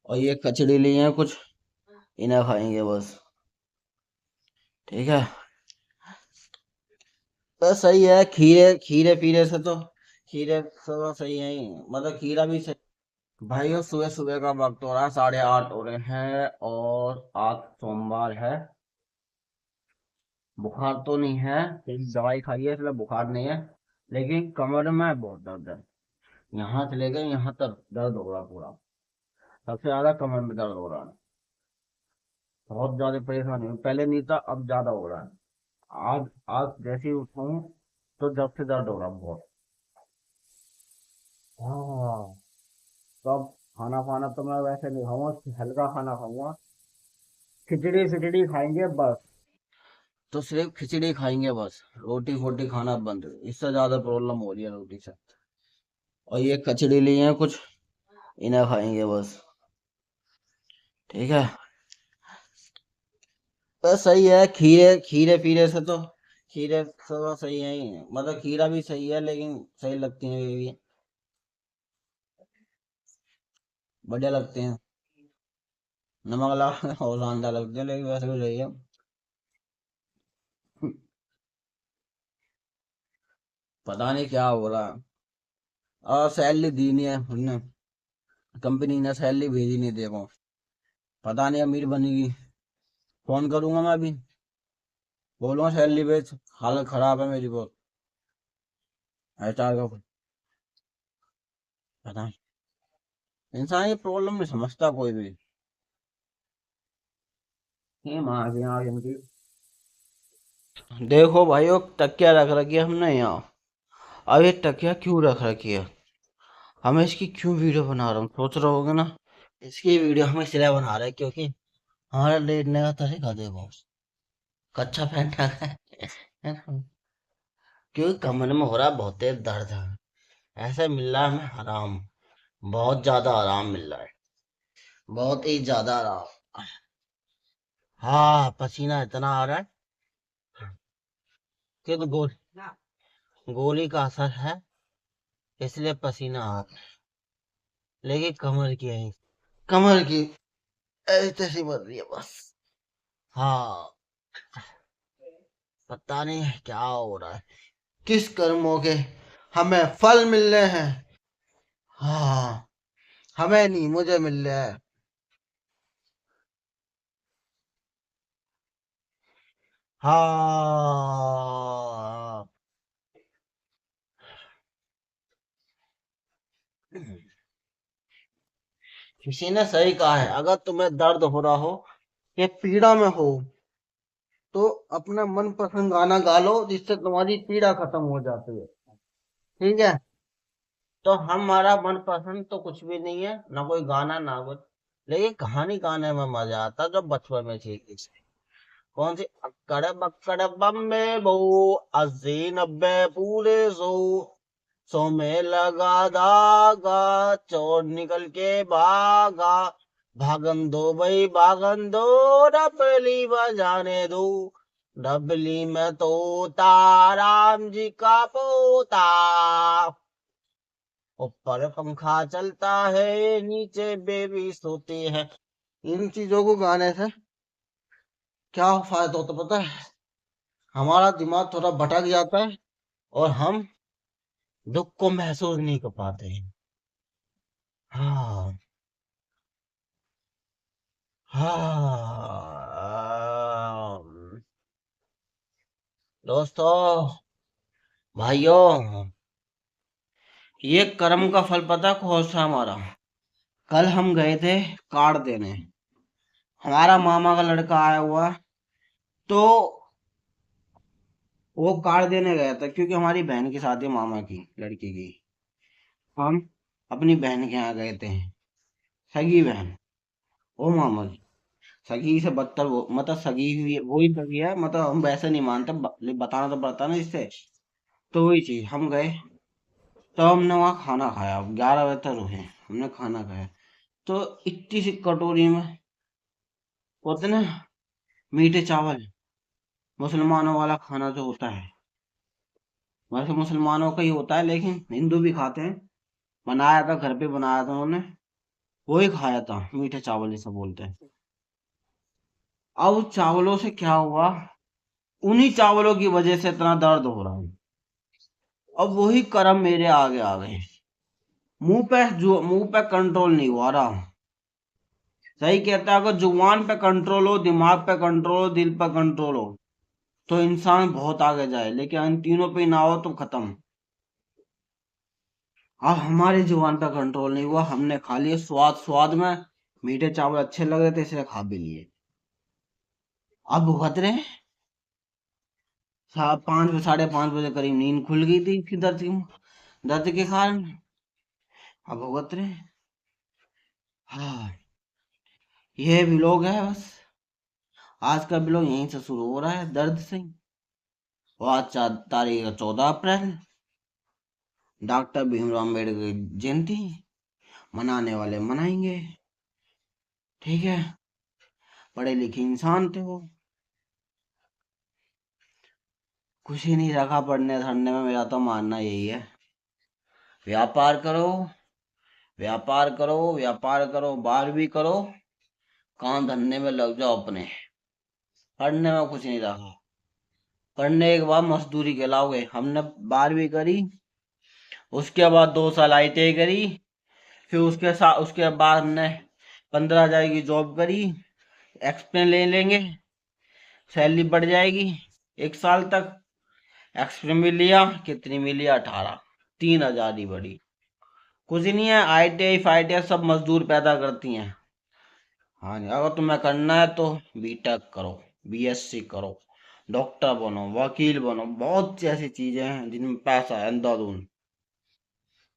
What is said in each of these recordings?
और ये कचड़ी ली है कुछ, इन्हें खाएंगे बस। ठीक है। बस सही है, खीरे खीरे पीरे से तो, खीरे से तो सही है ही, मतलब खीरा भी सही। भाई वो सुबह सुबह का वक्त हो रहा है, 8:30 हो रहे हैं और आज सोमवार है। बुखार तो नहीं है, एक दवाई खाई है इसलिए बुखार नहीं है, लेकिन कमर में बहुत दर्द है। यहाँ से लेकर यहाँ तक दर्द हो रहा है पूरा। सबसे ज्यादा कमर में दर्द हो रहा है। बहुत ज्यादा परेशानी है, पहले नहीं था अब ज्यादा हो रहा है। आज आज जैसे ही उठाऊं तो जब से दर्द हो रहा है बहुत। हाँ। तब खाना खाना तो मैं वैसे नहीं खाऊंगा, हल्का खाना खाऊंगा। खिचड़ी खिचड़ी खाएंगे बस। तो सिर्फ खिचड़ी खाएंगे बस, रोटी फोटी खाना बंद, इससे ज्यादा प्रॉब्लम हो रही है रोटी से। और ये कचड़ी ली है कुछ, इन्हें खाएंगे बस। ठीक है। बस सही है, खीरे खीरे पीरे से तो, खीरे से तो सही है ही, मतलब खीरा भी सही है लेकिन सही लगती है ये भी, बढ़िया लगते हैं। नमक लगा और शानदार लगते हैं, लेकिन वैसे भी सही है। पता नहीं क्या हो रहा है। और सैलरी दी नहीं है उनने, कंपनी ने सैलरी भेजी नहीं, देखो। पता नहीं अमीर बनेगी। फोन करूंगा मैं अभी, बोलूंगा सैलरी भेज, हालत खराब है मेरी बहुत। एचआर का पता नहीं। इंसान ये प्रॉब्लम नहीं समझता कोई भी। ये माँ की आँख इनकी। देखो भाई वो तकिया रख रखी है हमने यहाँ। अब ये तकिया क्यों रख रखी है, हमें इसकी क्यों वीडियो बना रहा हूँ सोच रहे होगे ना। इसकी वीडियो हम इसलिए बना रहे हैं क्योंकि हमारा लेटने का तरीका देखो, कच्चा पैंट है ना? क्योंकि कमर में हो रहा है बहुत तेज दर्द है। ऐसे मिल रहा है हमें आराम, बहुत ज्यादा आराम मिल रहा है, बहुत ही ज्यादा आराम। हाँ पसीना इतना आ रहा है कि तो गोली का असर है, इसलिए पसीना आ रहा है। लेकिन कमर की है, कमर की ऐसी तैसी बन रही है बस। हाँ। पता नहीं क्या हो रहा है, किस कर्मों के हमें फल मिल रहे हैं। हाँ। हमें नहीं, मुझे मिल रहा है। हाँ। किसी ने सही कहा है, अगर तुम्हें दर्द हो रहा हो या पीड़ा में हो तो अपना मनपसंद गाना गा लो जिससे तुम्हारी पीड़ा खत्म हो जाती है। ठीक है। तो हमारा मनपसंद तो कुछ भी नहीं है, ना कोई गाना ना कुछ, लेकिन कहानी गाने में मजा आता जो बचपन में सीखी थी। कौन सी, अक्कड़ बक्कड़ बम्बे बहू, 80 90 पूरे सौ में लगा धागा, चोर निकल के भागा, भागन दो भाई भागन दो, डबली बजाने दो, डबली में तोता, राम जी का पोता, ऊपर पंखा चलता है नीचे बेबी सोती है। इन चीजों को गाने से क्या फायदा होता पता है, हमारा दिमाग थोड़ा भटक जाता है और हम दुख को महसूस नहीं कर पाते हैं। हाँ। हाँ। दोस्तों, भाइयों, ये कर्म का फल पता कौन सा हमारा। कल हम गए थे कार्ड देने, हमारा मामा का लड़का आया हुआ है, तो वो कार्ड देने गया था क्योंकि हमारी बहन की शादी है, मामा की लड़की की। हम अपनी बहन के यहाँ गए थे, सगी बहन, ओ मामा की सगी से बदतर, वो मतलब सगी हुई वो ही सगी है, मतलब हम वैसे नहीं मानते, बताना तो पड़ता ना इससे। तो वही चीज हम गए, तो हमने वहाँ खाना खाया, 11 बजे तक रुके, हमने खाना खाया। तो इतनी सी कटोरी में होते ना मीठे चावल, मुसलमानों वाला खाना जो होता है, वैसे मुसलमानों का ही होता है लेकिन हिंदू भी खाते हैं। बनाया था घर पे, बनाया था उन्होंने, वही खाया था, मीठे चावल जिसे बोलते हैं। अब उस चावलों से क्या हुआ, उन्हीं चावलों की वजह से इतना दर्द हो रहा है। अब वही कर्म मेरे आगे आ गए। मुंह पे कंट्रोल नहीं हुआ रहा। सही कहता है, अगर जुबान पे कंट्रोल हो, दिमाग पे कंट्रोल हो, दिल पे कंट्रोल हो, तो इंसान बहुत आगे जाए, लेकिन इन तीनों पे ना हो तो खत्म। अब हमारी जुबान पे कंट्रोल नहीं हुआ, हमने खा लिए स्वाद स्वाद में। मीठे चावल अच्छे लग रहे थे इसलिए खा भी लिए। अब भुगत रहे हैं। 5 साढ़े 5 बजे करीब नींद खुल गई थी कि दर्द के कारण। अब भुगत रहे हैं। हाँ, ये भी लोग है बस। आज का भी लोग यहीं से शुरू हो रहा है, दर्द से ही। और आज तारीख है 14 अप्रैल, डॉक्टर भीमराव अम्बेडकर की जयंती। मनाने वाले मनाएंगे, ठीक है। पढ़े लिखे इंसान थे वो। कुछ ही नहीं रखा पढ़ने धरने में, मेरा तो मानना यही है। व्यापार करो, व्यापार करो, व्यापार करो, बार भी करो, काम धंधे में लग जाओ अपने। पढ़ने में कुछ नहीं रखा। पढ़ने के बाद मजदूरी कहलाओगे। हमने 12वीं करी, उसके बाद 2 साल ITI करी, फिर उसके बाद हमने 15,000 की जॉब करी। एक्सपीरियंस ले लेंगे, सैलरी बढ़ जाएगी 1 साल तक। एक्सपीरियंस भी लिया, कितनी मिली? 18। 3,000 ही बढ़ी। कुछ नहीं है, ITI फाईटीआई सब मजदूर पैदा करती हैं। हाँ जी, अगर तुम्हें करना है तो बीटेक करो, BSc करो, डॉक्टर बनो, वकील बनो, बहुत सी ऐसी चीजें हैं जिनमें पैसा है अंधाधुन।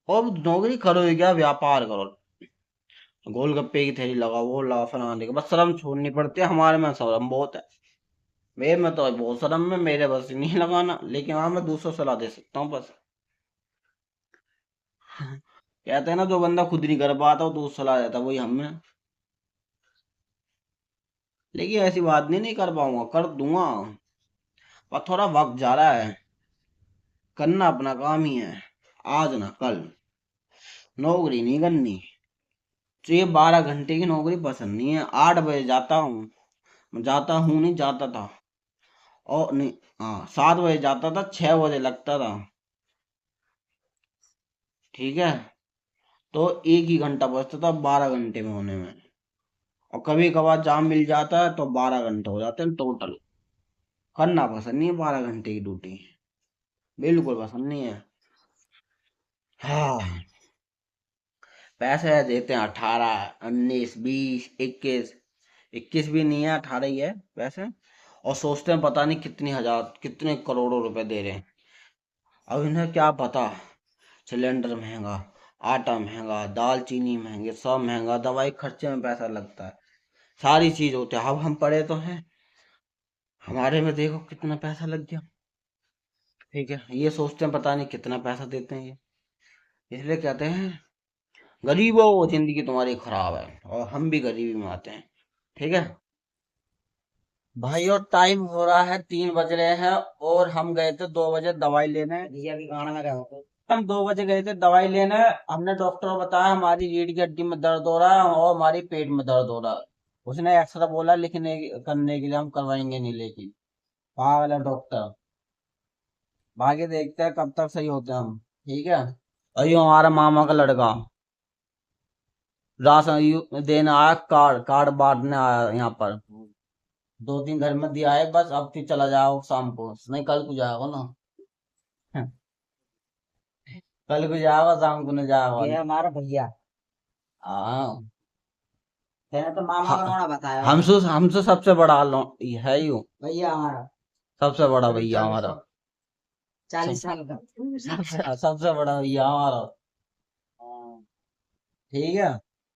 और नौकरी करो ही क्या, व्यापार करो। गोलगप्पे की थैली लगाओ, वो लगाओ, फलाने के, बस शर्म छोड़नी पड़ती है। हमारे में शर्म बहुत है। मेरे में तो बहुत शर्म है, मेरे बस नहीं लगाना, लेकिन हाँ मैं दूसरों सलाह दे सकता हूँ बस। कहते हैं ना, जो बंदा खुद नहीं कर पाता वो दूसरा सलाह देता, वही हमें। लेकिन ऐसी बात नहीं, नहीं कर पाऊंगा, कर दूंगा। पर थोड़ा वक्त जा रहा है। करना अपना काम ही है, आज ना कल। नौकरी नहीं करनी। तो ये 12 घंटे की नौकरी पसंद नहीं है। 8 बजे जाता हूँ, जाता हूँ नहीं, जाता था। और नहीं, हाँ 7 बजे जाता था, 6 बजे लगता था, ठीक है। तो एक ही घंटा बचता था 12 घंटे में होने में। और कभी कभार जाम मिल जाता है तो 12 घंटे हो जाते हैं टोटल। करना पसंद नहीं है 12 घंटे की ड्यूटी, बिल्कुल पसंद नहीं है। हाँ, पैसे देते हैं 18, 19, 20, 21। 21 भी नहीं है, 18 ही है पैसे। और सोचते हैं पता नहीं कितनी हजार, कितने करोड़ों रुपए दे रहे हैं। अब इन्हें क्या पता। सिलेंडर महंगा, आटा महंगा, दाल चीनी महंगे, सब महंगा, दवाई खर्चे में पैसा लगता है, सारी चीज होती है। अब हम पढ़े तो हैं, हमारे में देखो कितना पैसा लग गया, ठीक है। ये सोचते हैं पता नहीं कितना पैसा देते हैं ये। इसलिए कहते हैं गरीबों जिंदगी तुम्हारी खराब है, और हम भी गरीबी में आते हैं, ठीक है भाई। और टाइम हो रहा है, 3 बज रहे हैं। और हम गए थे 2 बजे दवाई लेने, भैया की गाना में गए हो। हम 2 बजे गए थे दवाई लेने। हमने डॉक्टर को बताया हमारी रीढ़ की हड्डी में दर्द हो रहा है और हमारी पेट में दर्द हो रहा है। उसने एक्सरा बोला लिखने करने के लिए, हम करवाएंगे नहीं, लेकिन पागल है डॉक्टर। बाकी देखते हैं कब तक सही होते हैं हम, ठीक है। अयो हमारा मामा का लड़का राशन देने आया, कार्ड कार्ड बांटने आया यहाँ पर। 2 3 घर में दिया है बस, अब फिर चला जाओ शाम को, नहीं कल को जाओगे ना। कल को जाओगा, शाम को नहीं जाओगा। ये हमारा भैया। हाँ, तेने तो मामा का नाम बताया। हमसे सबसे बड़ा ये है यू भैया हमारा, सबसे बड़ा भैया हमारा, 40 साल का सबसे बड़ा भैया हमारा। हाँ, ठीक है।